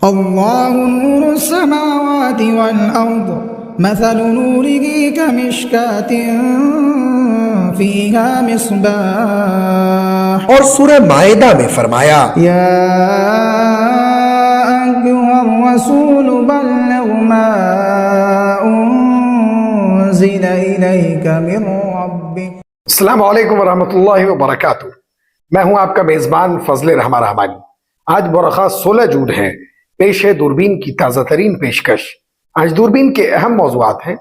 اللہ نور السماوات والارض مثل نوره كمشكاة فيها مصباح۔ اور سورہ مائدہ میں فرمایا یا ایھا الرسول بلغ ما انزل الیک من ربک۔ السلام علیکم ورحمۃ اللہ وبرکاتہ۔ میں ہوں آپ کا میزبان فضل رحمہ رحمانی۔ آج برخا 16 جون ہے۔ پیش ہے دوربین کی تازہ ترین پیشکش۔ آج دوربین کے اہم موضوعات ہیں۔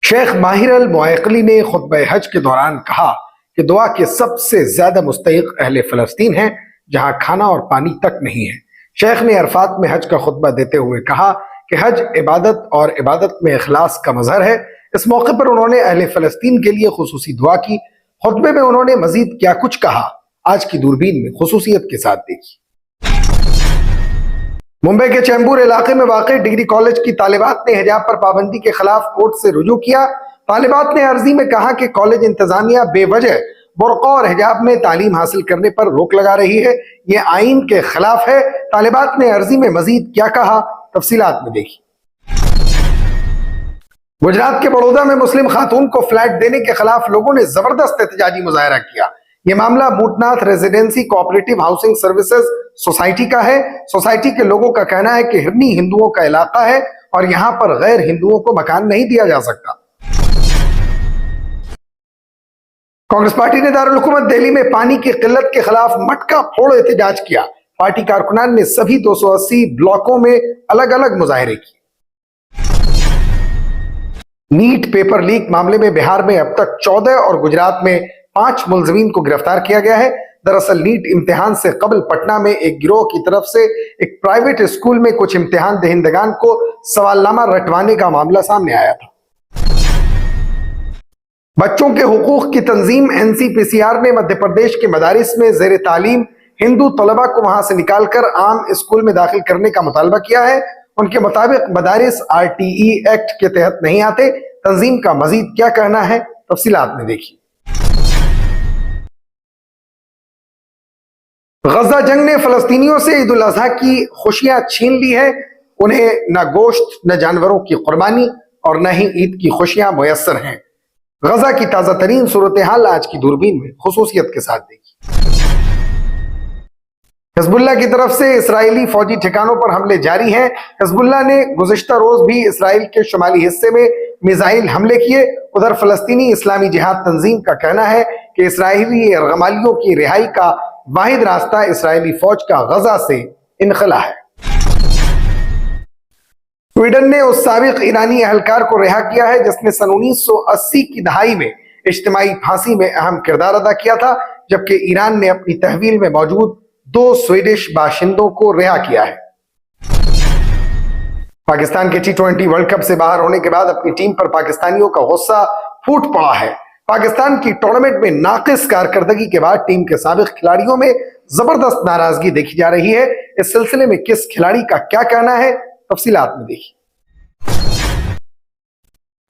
شیخ ماہر المعیقلی نے خطبہ حج کے دوران کہا کہ دعا کے سب سے زیادہ مستحق اہل فلسطین ہیں جہاں کھانا اور پانی تک نہیں ہے۔ شیخ نے عرفات میں حج کا خطبہ دیتے ہوئے کہا کہ حج عبادت اور عبادت میں اخلاص کا مظہر ہے۔ اس موقع پر انہوں نے اہل فلسطین کے لیے خصوصی دعا کی۔ خطبے میں انہوں نے مزید کیا کچھ کہا، آج کی دوربین میں خصوصیت کے ساتھ دیکھی۔ ممبئی کے چیمبور علاقے میں واقع ڈگری کالج کی طالبات نے حجاب پر پابندی کے خلاف کورٹ سے رجوع کیا۔ طالبات نے عرضی میں کہا کہ کالج انتظامیہ بے وجہ برقع اور حجاب میں تعلیم حاصل کرنے پر روک لگا رہی ہے، یہ آئین کے خلاف ہے۔ طالبات نے عرضی میں مزید کیا کہا، تفصیلات میں دیکھی۔ گجرات کے بڑودہ میں مسلم خاتون کو فلیٹ دینے کے خلاف لوگوں نے زبردست احتجاجی مظاہرہ کیا۔ یہ معاملہ Mootnath residency cooperative housing services society کا ہے۔ سوسائٹی کے لوگوں کا کہنا ہے کہ ہرنی ہندوؤں کا علاقہ ہے اور یہاں پر غیر ہندوؤں کو مکان نہیں دیا جا سکتا۔ کانگریس پارٹی نے دارالحکومت دہلی میں پانی کی قلت کے خلاف مٹکا پھوڑ احتجاج کیا۔ پارٹی کارکنان نے سبھی 280 بلاکوں میں الگ الگ مظاہرے کیے۔ نیٹ پیپر لیک معاملے میں بہار میں اب تک 14 اور گجرات میں 5 ملزمین کو گرفتار کیا گیا ہے۔ دراصل نیٹ امتحان سے قبل پٹنہ میں ایک گروہ کی طرف سے ایک پرائیویٹ اسکول میں کچھ امتحان دہندگان کو سوال نامہ رٹوانے کا معاملہ سامنے آیا تھا۔ بچوں کے حقوق کی تنظیم NCPCR نے مدھیہ پردیش کے مدارس میں زیر تعلیم ہندو طلبہ کو وہاں سے نکال کر عام اسکول میں داخل کرنے کا مطالبہ کیا ہے۔ ان کے مطابق مدارس RTE ایکٹ کے تحت نہیں آتے۔ تنظیم کا مزید کیا کہنا ہے، تفصیلات میں دیکھیے۔ غزہ جنگ نے فلسطینیوں سے عید الاضحیٰ کی خوشیاں چھین لی ہے۔ انہیں نہ گوشت، نہ جانوروں کی قربانی اور نہ ہی عید کی خوشیاں میسر ہیں۔ غزہ کی تازہ ترین صورتحال آج کی دوربین میں خصوصیت کے ساتھ دیکھی۔ حزب اللہ کی طرف سے اسرائیلی فوجی ٹھکانوں پر حملے جاری ہیں۔ حزب اللہ نے گزشتہ روز بھی اسرائیل کے شمالی حصے میں میزائل حملے کیے۔ ادھر فلسطینی اسلامی جہاد تنظیم کا کہنا ہے کہ اسرائیلی یرغمالیوں کی رہائی کا واحد راستہ اسرائیلی فوج کا غزہ سے انخلا ہے۔ سویڈن نے اس سابق ایرانی اہلکار کو رہا کیا ہے جس نے سن 1980 کی دہائی میں اجتماعی پھانسی میں اہم کردار ادا کیا تھا، جبکہ ایران نے اپنی تحویل میں موجود 2 سویڈش باشندوں کو رہا کیا ہے۔ پاکستان کے T20 ورلڈ کپ سے باہر ہونے کے بعد اپنی ٹیم پر پاکستانیوں کا غصہ پھوٹ پڑا ہے۔ پاکستان کی ٹورنامنٹ میں ناقص کارکردگی کے بعد ٹیم کے سابق کھلاڑیوں میں زبردست ناراضگی دیکھی جا رہی ہے۔ اس سلسلے میں کس کھلاڑی کا کیا کہنا ہے، تفصیلات میں دیکھیے۔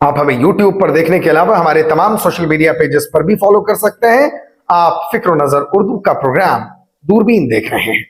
آپ ہمیں YouTube پر دیکھنے کے علاوہ ہمارے تمام سوشل میڈیا پیجز پر بھی فالو کر سکتے ہیں۔ آپ فکر و نظر اردو کا پروگرام دوربین دیکھ رہے ہیں۔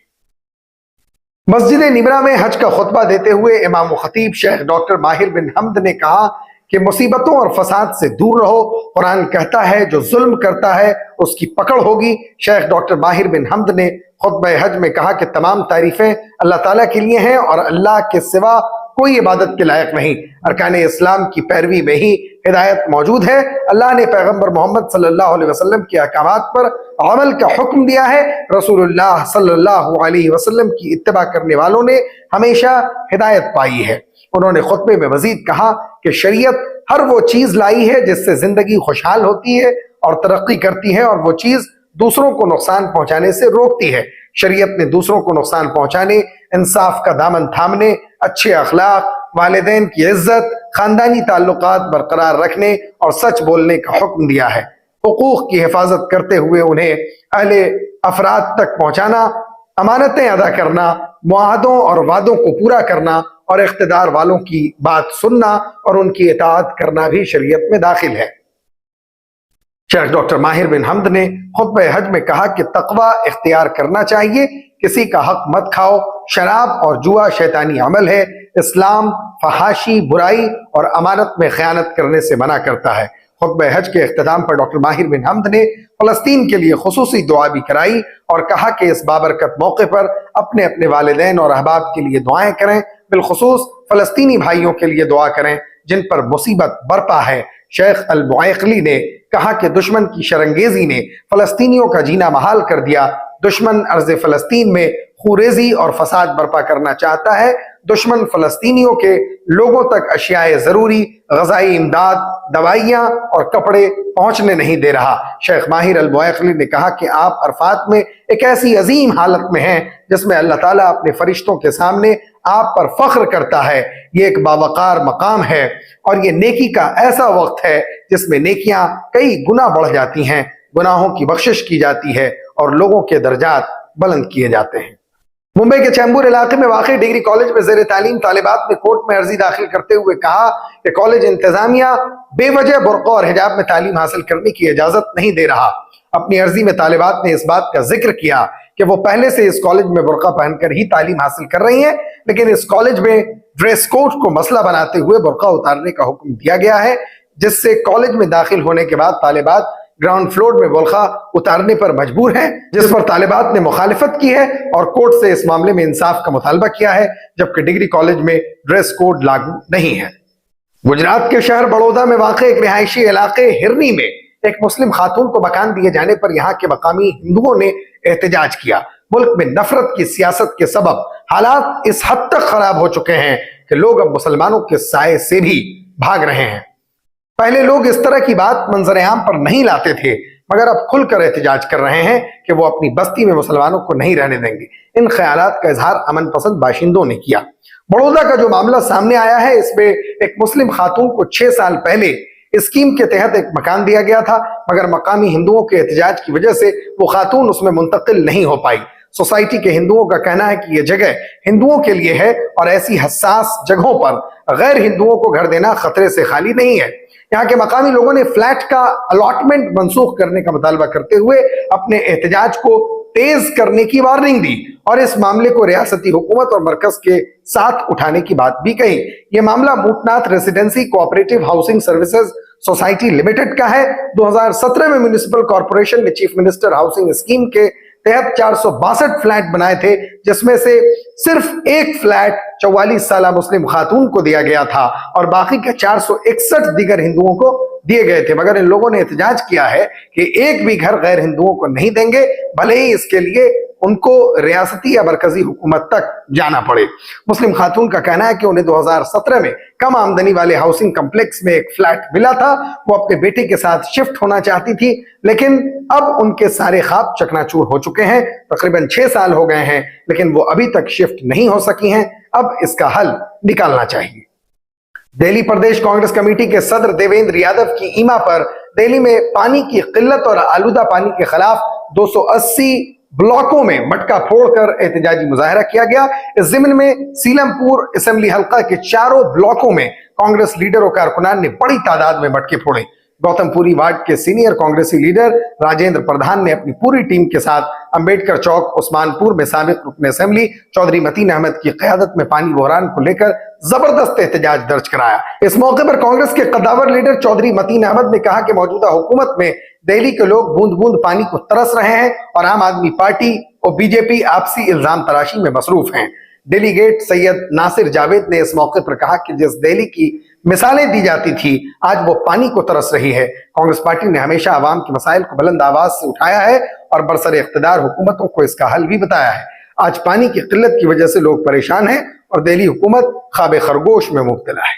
مسجد نمرہ میں حج کا خطبہ دیتے ہوئے امام و خطیب شیخ ڈاکٹر ماہر بن حمد نے کہا کہ مصیبتوں اور فساد سے دور رہو۔ قرآن کہتا ہے جو ظلم کرتا ہے اس کی پکڑ ہوگی۔ شیخ ڈاکٹر ماہر بن حمد نے خطبہ حج میں کہا کہ تمام تعریفیں اللہ تعالیٰ کے لیے ہیں اور اللہ کے سوا کوئی عبادت کے لائق نہیں۔ ارکان اسلام کی پیروی میں ہی ہدایت موجود ہے۔ اللہ نے پیغمبر محمد صلی اللہ علیہ وسلم کے احکامات پر عمل کا حکم دیا ہے۔ رسول اللہ صلی اللہ علیہ وسلم کی اتباع کرنے والوں نے ہمیشہ ہدایت پائی ہے۔ انہوں نے خطبے میں مزید کہا کہ شریعت ہر وہ چیز لائی ہے جس سے زندگی خوشحال ہوتی ہے اور ترقی کرتی ہے، اور وہ چیز دوسروں کو نقصان پہنچانے سے روکتی ہے۔ شریعت نے دوسروں کو نقصان پہنچانے، انصاف کا دامن تھامنے، اچھے اخلاق، والدین کی عزت، خاندانی تعلقات برقرار رکھنے اور سچ بولنے کا حکم دیا ہے۔ حقوق کی حفاظت کرتے ہوئے انہیں اہل افراد تک پہنچانا، امانتیں ادا کرنا، معاہدوں اور وعدوں کو پورا کرنا اور اقتدار والوں کی بات سننا اور ان کی اطاعت کرنا بھی شریعت میں داخل ہے۔ शेख डॉक्टर माहिर बिन हमद ने खुतबे हज में कहा कि तकवा इख्तियार करना चाहिए, किसी का हक मत खाओ, शराब और जुआ शैतानी अमल है, इस्लाम फहाशी, बुराई और अमानत में खयानत करने से मना करता है। खुतबे हज के इख्तिताम पर डॉक्टर माहिर बिन हमद ने फलस्तीन के लिए खुसूसी दुआ भी कराई और कहा कि इस बाबरकत मौके पर अपने अपने वालिदैन और अहबाब के लिए दुआएं करें, बिलखुसूस फलस्तीनी भाइयों के लिए दुआ करें जिन पर मुसीबत बरपा है। शेख अल बुआइकली ने कहा कि दुश्मन की शरंगेजी ने फलस्तीनियों का जीना महाल कर दिया। दुश्मन अर्ज़ फलस्तीन में खूरेजी और फसाद बर्पा करना चाहता है। दुश्मन फलस्तीनियों के लोगों तक अशियाए जरूरी, ग़ज़ाई इमदाद, दवाइयाँ और कपड़े पहुंचने नहीं दे रहा। शेख माहिर अल बुआइकली ने कहा कि आप अरफात में एक ऐसी अजीम हालत में हैं जिसमें अल्लाह ताला अपने फरिश्तों के सामने आप पर फख्र करता है। ये एक बावकार मकाम है और ये नेकी का ऐसा वक्त है जिसमें नेकियां कई गुना बढ़ जाती हैं, गुनाहों की बख्शिश की जाती है और लोगों के दर्जात बुलंद किए जाते हैं। मुंबई के चैंबूर इलाके में वाक़ डिग्री कॉलेज में ज़ेर तालीम तालिबात ने कोर्ट में अर्जी दाखिल करते हुए कहा कि कॉलेज इंतजामिया बेवजह बुर्का और हिजाब में तालीम हासिल करने की इजाजत नहीं दे रहा। अपनी अर्जी में तालिबात ने इस बात का जिक्र किया कि वो पहले से इस कॉलेज में बुर्का पहनकर ही तालीम हासिल कर रही हैं, लेकिन इस कॉलेज में ड्रेस कोड को मसला बनाते हुए बुर्का उतारने का हुक्म दिया गया है, जिससे कॉलेज में दाखिल होने के बाद तालिबात ग्राउंड फ्लोर में बुर्का उतारने पर मजबूर हैं, जिस पर तालिबात ने मुखालिफत की है और कोर्ट से इस मामले में इंसाफ का मुतालबा किया है, जबकि डिग्री कॉलेज में ड्रेस कोड लागू नहीं है। गुजरात के शहर बड़ौदा में वाक़ एक रिहायशी इलाके हिरनी में एक मुस्लिम खातून को मकान दिए जाने पर यहाँ के मकामी हिंदुओं ने एहतजाज किया। मुल्क में नफरत की सियासत के सबब हालात इस हद तक खराब हो चुके हैं कि लोग अब मुसलमानों के साए से भी भाग रहे हैं। पहले लोग इस तरह की बात मंजर-ए-आम पर नहीं लाते थे, मगर अब खुलकर एहतजाज कर रहे हैं कि वो अपनी बस्ती में मुसलमानों को नहीं रहने देंगे। इन ख्यालात का इजहार अमन पसंद बाशिंदों ने किया। बड़ौदा का जो मामला सामने आया है, इसमें एक मुस्लिम खातून को 6 साल पहले स्कीम के तहत एक मकान दिया गया था, मगर मकामी हिंदुओं के एहतजाज की वजह से वो खातून उसमें मुंतकिल नहीं हो पाई। सोसाइटी के हिंदुओं का कहना है कि यह जगह हिंदुओं के लिए है और ऐसी हसास जगहों पर गैर हिंदुओं को घर देना खतरे से खाली नहीं है। यहाँ के मकामी लोगों ने फ्लैट का अलॉटमेंट मनसूख करने का मुतालबा करते हुए अपने एहतजाज को तेज करने की वार्निंग दी और इस मामले को रियासती हुकूमत और मरकज के साथ उठाने की बात भी कही। यह मामला Mootnath residency cooperative housing services society limited का है। 2017 में म्युनिसिपल कॉर्पोरेशन ने चीफ मिनिस्टर हाउसिंग स्कीम के तहत 462 फ्लैट बनाए थे, जिसमें से सिर्फ एक फ्लैट 44 साल मुस्लिम खातून को दिया गया था और बाकी के 461 दीगर हिंदुओं को दिए गए थे। मगर इन लोगों ने एहतजाज किया है कि एक भी घर गैर हिंदुओं को नहीं देंगे, भले ही इसके लिए उनको रियासती या मरकजी हुकूमत तक जाना पड़े। मुस्लिम खातून का कहना है कि उन्हें 2017 में कम आमदनी वाले हाउसिंग कम्प्लेक्स में एक फ्लैट मिला था। वो अपने बेटे के साथ शिफ्ट होना चाहती थी, लेकिन अब उनके सारे ख्वाब चकनाचूर हो चुके हैं। तकरीबन 6 साल हो गए हैं, लेकिन वो अभी तक शिफ्ट नहीं हो सकी हैं। अब इसका हल निकालना चाहिए। दिल्ली प्रदेश कांग्रेस कमेटी के सदर देवेंद्र यादव की ईमा पर दिल्ली में पानी की किल्लत और आलूदा पानी के खिलाफ 280 ब्लॉकों में मटका फोड़कर एहतजाजी मुजाहरा किया गया। इस जिम्न में सीलमपुर असेंबली हल्का के चारों ब्लॉकों में कांग्रेस लीडर और कारकुनान ने बड़ी तादाद में मटके फोड़े। गौतमपुरी वार्ड के सीनियर कांग्रेसी लीडर राजेंद्र प्रधान ने अपनी पूरी टीम के साथ अंबेडकर चौक उस्मानपुर में साबिक रुकन असेंबली चौधरी मतीन अहमद की क़यादत में पानी बहरान को लेकर जबरदस्त एहतजाज दर्ज कराया। इस मौके पर कांग्रेस के कद्दावर लीडर चौधरी मतीन अहमद ने कहा कि मौजूदा हुकूमत में दिल्ली के लोग बूंद बूंद पानी को तरस रहे हैं और आम आदमी पार्टी और बीजेपी आपसी इल्जाम तराशी में मसरूफ हैं। डेलीगेट सैयद नासिर जावेद ने इस मौके पर कहा कि जिस दिल्ली की मिसालें दी जाती थी, आज वो पानी को तरस रही है। कांग्रेस पार्टी ने हमेशा आवाम के मसाइल को बुलंद आवाज से उठाया है और बरसर इख्तिदार हुकूमतों को इसका हल भी बताया है। आज पानी की किल्लत की वजह से लोग परेशान हैं और दिल्ली हुकूमत ख्वाब खरगोश में मुब्तला है।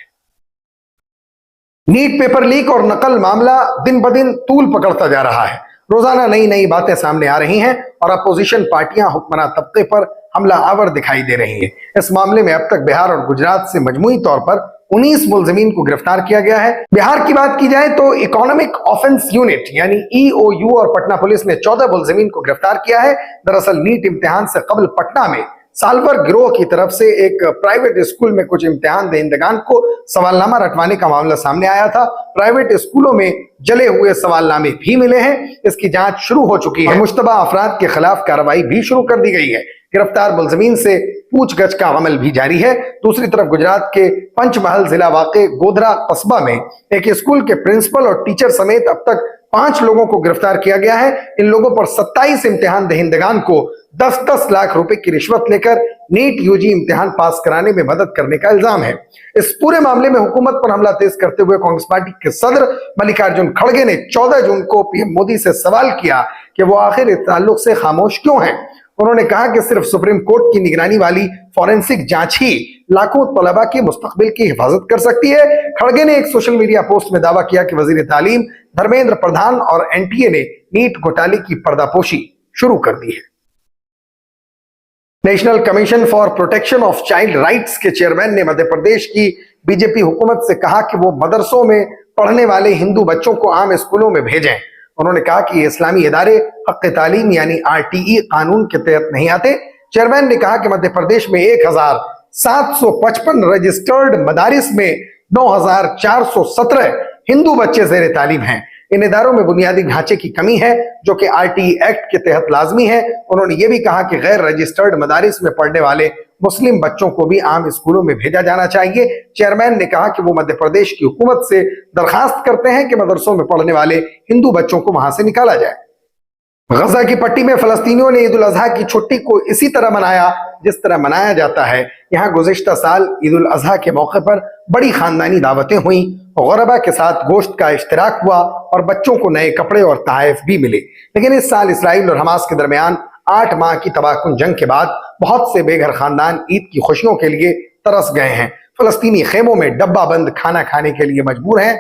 नीट पेपर लीक और नकल मामला दिन ब दिन तूल पकड़ता जा रहा है। रोजाना नई नई बातें सामने आ रही हैं और अपोजिशन पार्टियां हुक्मरान तबके पर हमला आवर दिखाई दे रही हैं। इस मामले में अब तक बिहार और गुजरात से मजमूई तौर पर 19 मुलजिमीन को गिरफ्तार किया गया है। बिहार की बात की जाए तो इकोनॉमिक ऑफेंस यूनिट यानी EOU और पटना पुलिस ने 14 मुलजिमीन को गिरफ्तार किया है। दरअसल नीट इम्तिहान से कबल पटना में सालवर गिरोह की तरफ से एक प्राइवेट स्कूल में कुछ इम्तिहान दहिंदगान को सवालनामा रटवाने का मामला सामने आया था। प्राइवेट स्कूलों में जले हुए सवालनामे भी मिले हैं। इसकी जांच शुरू हो चुकी है। मुश्तबा अफराद के खिलाफ कार्रवाई भी शुरू कर दी गई है। गिरफ्तार मुलजमीन से पूछगछ का अमल भी जारी है। दूसरी तरफ गुजरात के पंचमहल जिला वाक़े गोधरा कस्बा में एक स्कूल के प्रिंसिपल और टीचर समेत अब तक 5 लोगों को गिरफ्तार किया गया है। इन लोगों पर 27 इम्तिहान दहिंदगान को 10-10 लाख रुपए की रिश्वत लेकर नीट यूजी इम्तिहान पास कराने में मदद करने का इल्जाम है। इस पूरे मामले में हुकूमत पर हमला तेज करते हुए कांग्रेस पार्टी के सदर मल्लिकार्जुन खड़गे ने 14 जून को पीएम मोदी से सवाल किया कि वो आखिर इस ताल्लुक से खामोश क्यों हैं। उन्होंने कहा कि सिर्फ सुप्रीम कोर्ट की निगरानी वाली फॉरेंसिक जांच ही लाखों तलबा के मुस्तकबिल की हिफाजत कर सकती है। खड़गे ने एक सोशल मीडिया पोस्ट में दावा किया कि वजीर तालीम धर्मेंद्र प्रधान और एनटीए ने नीट घोटाले की पर्दापोशी शुरू कर दी है। National commission for protection of child rights के चेयरमैन ने मध्य प्रदेश की बीजेपी हुकूमत से कहा कि वो मदरसों में पढ़ने वाले हिंदू बच्चों को आम स्कूलों में भेजें। उन्होंने कहा कि इस्लामी इदारे हक़ तालीम यानी आरटीई कानून के तहत नहीं आते। चेयरमैन ने कहा कि मध्य प्रदेश में 1755 रजिस्टर्ड मदारिस में 9417 हिंदू बच्चे ज़ेर तालीम हैं। इन इदारों में बुनियादी ढांचे की कमी है जो कि आरटीई एक्ट के तहत लाजमी है। उन्होंने ये भी कहा कि गैर रजिस्टर्ड मदारिस में पढ़ने वाले मुस्लिम बच्चों को भी आम स्कूलों में भेजा जाना चाहिए। चेयरमैन ने कहा कि वो मध्य प्रदेश की हुकूमत से दरखास्त करते हैं कि मदरसों में पढ़ने वाले हिंदू बच्चों को वहां से निकाला जाए। गजा की पट्टी में फलस्तीनियों ने ईद उल अजहा की छुट्टी को इसी तरह मनाया जिस तरह मनाया जाता है। यहाँ गुज़िश्ता साल ईद उल अजहा के मौके पर बड़ी खानदानी दावतें हुई, गुरबा के साथ गोश्त का इश्तिराक हुआ और बच्चों को नए कपड़े और तोहफे भी मिले। लेकिन इस साल इसराइल और हमास के दरमियान 8 माह की तबाहकुन जंग के बाद बहुत से बेघर खानदान ईद की खुशियों के लिए तरस गए हैं। फलस्तीनी खेमों में डब्बा बंद खाना खाने के लिए मजबूर हैं।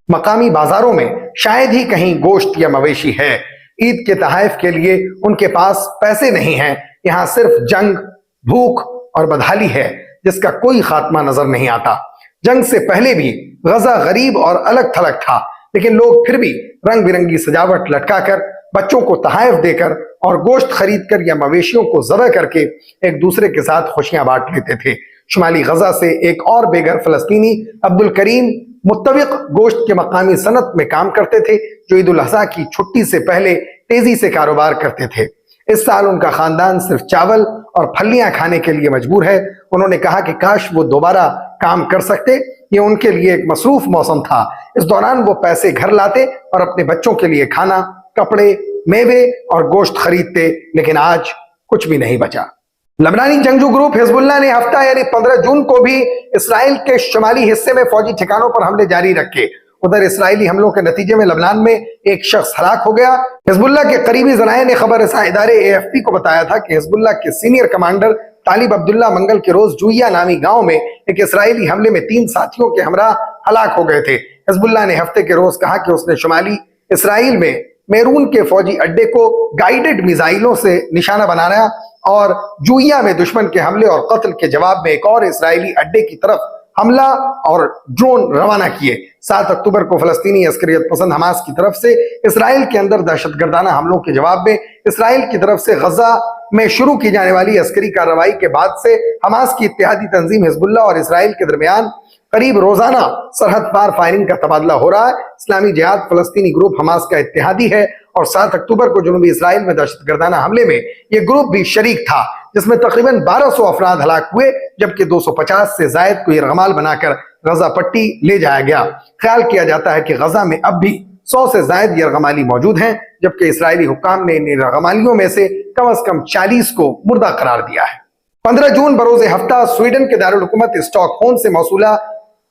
मकामी बाजारों में शायद ही कहीं गोश्त या मवेशी है। ईद के तोहफे के लिए उनके पास पैसे नहीं हैं। यहाँ सिर्फ जंग, भूख और बदहाली है जिसका कोई खात्मा नजर नहीं आता। जंग से पहले भी गजा गरीब और अलग थलग था, लेकिन लोग फिर भी रंग बिरंगी सजावट लटकाकर, बच्चों को तोहफे देकर और गोश्त खरीदकर या मवेशियों को ज़बह करके एक दूसरे के साथ खुशियां बांट लेते थे। शुमाली गजा से एक और बेघर फलस्तीनी अब्दुल करीम मुत्तविक गोश्त के मकामी सनत में काम करते थे जो ईद उल अज़हा की छुट्टी से पहले तेजी से कारोबार करते थे। इस साल उनका खानदान सिर्फ चावल और फलियां खाने के लिए मजबूर है। उन्होंने कहा कि काश वो दोबारा काम कर सकते। ये उनके लिए एक मसरूफ मौसम था। इस दौरान वो पैसे घर लाते और अपने बच्चों के लिए खाना, कपड़े, मेवे और गोश्त खरीदते, लेकिन आज कुछ भी नहीं बचा। लबनानी जंगजू ग्रुप हिजबुल्लाह ने हफ्ता यानी 15 जून को भी इसराइल के शुमाली हिस्से में फौजी ठिकानों पर हमले जारी रखे। उधर इसराइली हमलों के नतीजे में लबनान में एक शख्स हलाक हो गया। हिजबुल्लाह के करीबी ज़राए ने खबर रसा इदारे AFP को बताया था कि हिजबुल्लाह के सीनियर कमांडर तालिब अब्दुल्ला मंगल के रोज जुइया नामी गांव में एक इसराइली हमले में 3 साथियों के हमरा हलाक हो गए थे। हिजबुल्लाह ने हफ्ते के रोज कहा कि उसने शुमाली इसराइल में मेरून के फौजी अड्डे को गाइडेड मिसाइलों से निशाना बनाया और जुइया में दुश्मन के हमले और कत्ल के जवाब में एक और इसराइली अड्डे की तरफ हमला और ड्रोन रवाना किए। 7 अक्टूबर को फलस्तीनी अस्करियत पसंद हमास की तरफ से इसराइल के अंदर दहशतगर्दाना हमलों के जवाब में इसराइल की तरफ से गजा में शुरू की जाने वाली अस्करी कार्रवाई के बाद से हमास की इत्तेहादी तंजीम हिजबुल्लाह और इसराइल के दरमियान करीब रोजाना सरहद पार फायरिंग का तबादला हो रहा है। इस्लामी जिहाद फलस्तीनी ग्रुप हमास का इत्तेहादी है और 7 अक्टूबर को जुनूबी इसराइल में दहशतगर्दाना हमले में यह ग्रुप भी शरीक था, जिसमें तकरीबन 1200 अफराद हलाक हुए, जबकि 250 से जायद को यरगमाल बनाकर गजा पट्टी ले जाया गया। ख्याल किया जाता है कि गजा में अब भी 100 से जायद यरगमाली मौजूद हैं, जबकि इसराइली हुक्काम ने इन यरगमालियों में से कम 40 को मुर्दा करार दिया है। 15 जून बरोज़े हफ्ता स्वीडन के दारुल हुकूमत स्टॉकहोम से मौसूला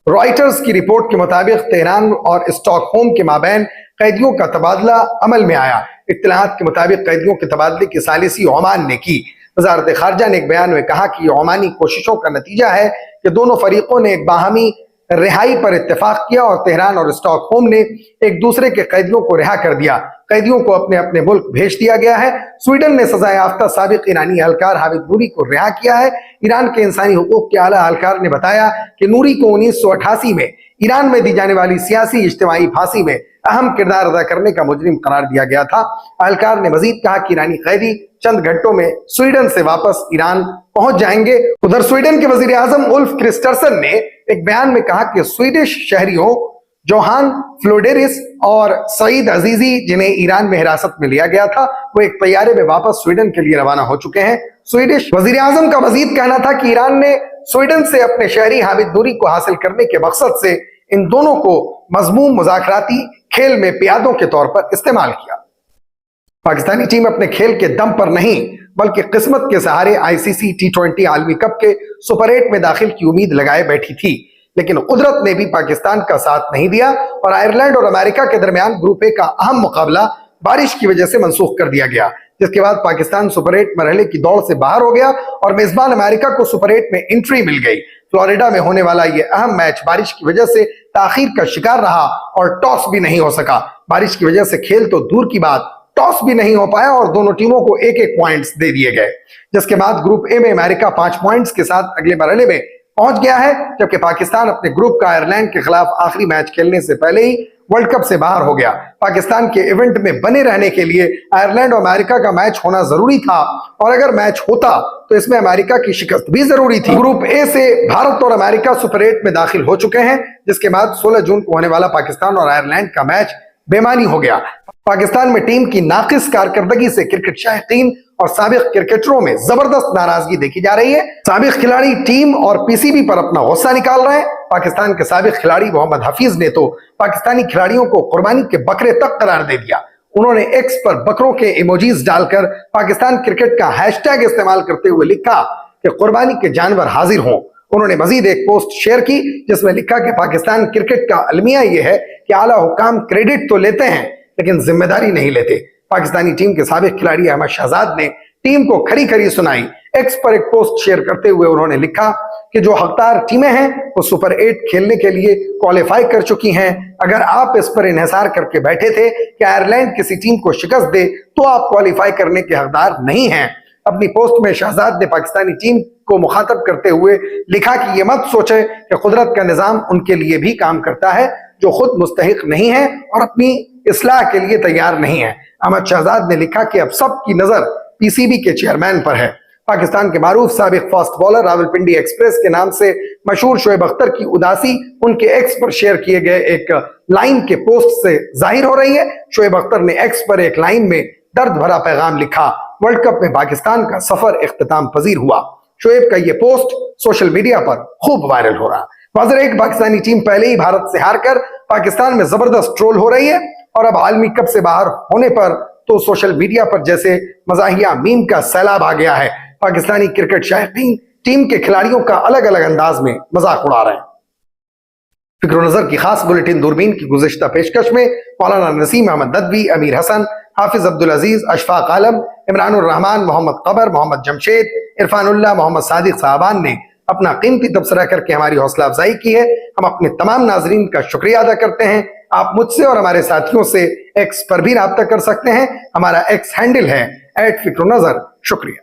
रॉयटर्स की रिपोर्ट के मुताबिक तेहरान और स्टॉकहोम के माबैन कैदियों का तबादला अमल में आया। इत्तलाहात के मुताबिक कैदियों के तबादले की सालिसी ओमान ने की। वज़ारत ख़ारजा ने एक बयान में कहा कि ये ओमानी कोशिशों का नतीजा है कि दोनों फरीकों ने एक बाहमी रिहाई पर इत्तेफाक किया और तेहरान और स्टॉकहोम ने एक दूसरे के कैदियों को रिहा कर दिया। कैदियों को अपने अपने मुल्क भेज दिया गया है। स्वीडन ने सजा याफ्ता साबिक ईरानी एहलकार हामिद नूरी को रिहा किया है। ईरान के इंसानी हुकूक के आला एहलकार ने बताया कि नूरी को 1988 में ईरान में दी जाने वाली सियासी इज्तिमाई फांसी में अहम किरदार अदा करने का मुजरिम करार दिया गया था। एहलकार ने मजीद कहा कि ईरानी कैदी चंद घंटों में स्वीडन से वापस ईरान पहुंच जाएंगे। उधर स्वीडन के वजीर आजम उल्फ क्रिस्टरसन ने एक बयान में कहा कि स्वीडिश शहरियों जोहान फ्लोडेरिस और सईद अजीजी, जिन्हें ईरान में हिरासत में लिया गया था, वो एक तैयारे में वापस स्वीडन के लिए रवाना हो चुके हैं। स्वीडिश वजीर आजम का मजीद कहना था कि ईरान ने स्वीडन से अपने शहरी हामिद दूरी को हासिल करने के मकसद से इन दोनों को मजमूम मुज़ाकराती खेल में पियादों के तौर पर इस्तेमाल किया। पाकिस्तानी टीम अपने खेल के दम पर नहीं बल्कि किस्मत के सहारे आईसीसी T20 आलमी कप के सुपर 8 में दाखिल की उम्मीद लगाए बैठी थी, लेकिन कुदरत ने भी पाकिस्तान का साथ नहीं दिया और आयरलैंड और अमेरिका के दरमियान ग्रुप ए का अहम मुकाबला बारिश की वजह से मंसूख कर दिया गया, जिसके बाद पाकिस्तान सुपर 8 मरहले की दौड़ से बाहर हो गया और मेजबान अमेरिका को सुपर 8 में एंट्री मिल गई। फ्लोरिडा में होने वाला यह अहम मैच बारिश की वजह से ताखीर का शिकार रहा और टॉस भी नहीं हो सका। बारिश की वजह से खेल तो दूर की बात, टॉस भी नहीं हो पाया और दोनों टीमों को एक एक पॉइंट्स दे दिए गए, जिसके बाद ग्रुप ए में अमेरिका 5 पॉइंट्स के साथ अगले मरहले में पहुंच गया है, जबकि पाकिस्तान अपने ग्रुप का आयरलैंड के खिलाफ आखिरी मैच खेलने से पहले ही वर्ल्ड कप से बाहर हो गया। पाकिस्तान के इवेंट में बने रहने के लिए आयरलैंड और अमेरिका का मैच होना जरूरी था और अगर मैच होता तो इसमें अमेरिका की शिकस्त भी जरूरी थी। ग्रुप ए से भारत और अमेरिका सुपर 8 में दाखिल हो चुके हैं, जिसके बाद 16 जून को होने वाला पाकिस्तान और आयरलैंड का मैच बेमानी हो गया। पाकिस्तान में टीम की नाकिस कारकर्दगी से क्रिकेट शायकीन और साबिक क्रिकेटरों में जबरदस्त नाराजगी देखी जा रही है। साबिक खिलाड़ी टीम और पीसीबी पर अपना गुस्सा निकाल रहे हैं। पाकिस्तान के साबिक खिलाड़ी मोहम्मद हफीज ने तो पाकिस्तानी खिलाड़ियों को कुर्बानी के बकरे तक करार दे दिया। उन्होंने एक्स पर बकरों के इमोजीज डालकर पाकिस्तान क्रिकेट का हैशटैग इस्तेमाल करते हुए लिखा कि कुर्बानी के जानवर हाजिर हों। उन्होंने मजीद एक पोस्ट शेयर की जिसमें लिखा कि पाकिस्तान क्रिकेट का अलमिया यह है कि आला हुकाम क्रेडिट तो लेते हैं लेकिन जिम्मेदारी नहीं लेते। पाकिस्तानी टीम के साबिक खिलाड़ी अहमद शहजाद ने टीम को खरी खरी सुनाई। एक्स पर एक पोस्ट शेयर करते हुए उन्होंने लिखा कि जो हकदार टीमें हैं वो सुपर 8 खेलने के लिए क्वालिफाई कर चुकी हैं। अगर आप इस पर इन्हिसार करके बैठे थे कि आयरलैंड किसी टीम को शिकस्त दे तो आप क्वालिफाई करने के हकदार नहीं हैं। अपनी पोस्ट में शहजाद ने पाकिस्तानी टीम को मुखातब करते हुए लिखा कि ये मत सोचे कि कुदरत का निजाम उनके लिए भी काम करता है जो खुद मुस्तहिक नहीं है और अपनी इस्लाह के लिए तैयार नहीं है। अहमद शहजाद ने लिखा कि अब सबकी नजर पीसीबी के चेयरमैन पर है। पाकिस्तान के मारूफ साबिक फास्ट बॉलर रावलपिंडी एक्सप्रेस के नाम से मशहूर शोएब अख्तर की उदासी उनके एक्स पर शेयर किए गए एक लाइन के पोस्ट से जाहिर हो रही है। शोएब अख्तर ने एक्स पर एक लाइन में दर्द भरा पैगाम लिखा, वर्ल्ड कप में पाकिस्तान का सफर इख्तिताम पजीर हुआ। शोएब का ये पोस्ट सोशल मीडिया पर खूब वायरल हो रहा। वाज़ेह है कि पाकिस्तानी टीम पहले ही भारत से हारकर पाकिस्तान में जबरदस्त ट्रोल हो रही है और अब आलमी कप से बाहर होने पर तो सोशल मीडिया पर जैसे मजाहिया मीम का सैलाब आ गया है। पाकिस्तानी क्रिकेट शायकीन टीम के खिलाड़ियों का अलग अलग अंदाज में मजाक उड़ा रहे हैं। फिक्र नजर की खास बुलेटिन दूरबीन की गुज़िश्ता पेशकश में मौलाना नसीम अहमद नदवी, अमीर हसन, हाफिज अब्दुल अजीज, अशफाक आलम, इमरानुर रहमान, मोहम्मद कबर, मोहम्मद जमशेद, इरफानुल्लाह, मोहम्मद सादिक साहबान ने अपना कीमती तबसरा करके हमारी हौसला अफजाई की है। हम अपने तमाम नाजरीन का शुक्रिया अदा करते हैं। आप मुझसे और हमारे साथियों से एक्स पर भी राब्ता कर सकते हैं। हमारा एक्स हैंडल है @फिक्रुन्नज़र। शुक्रिया।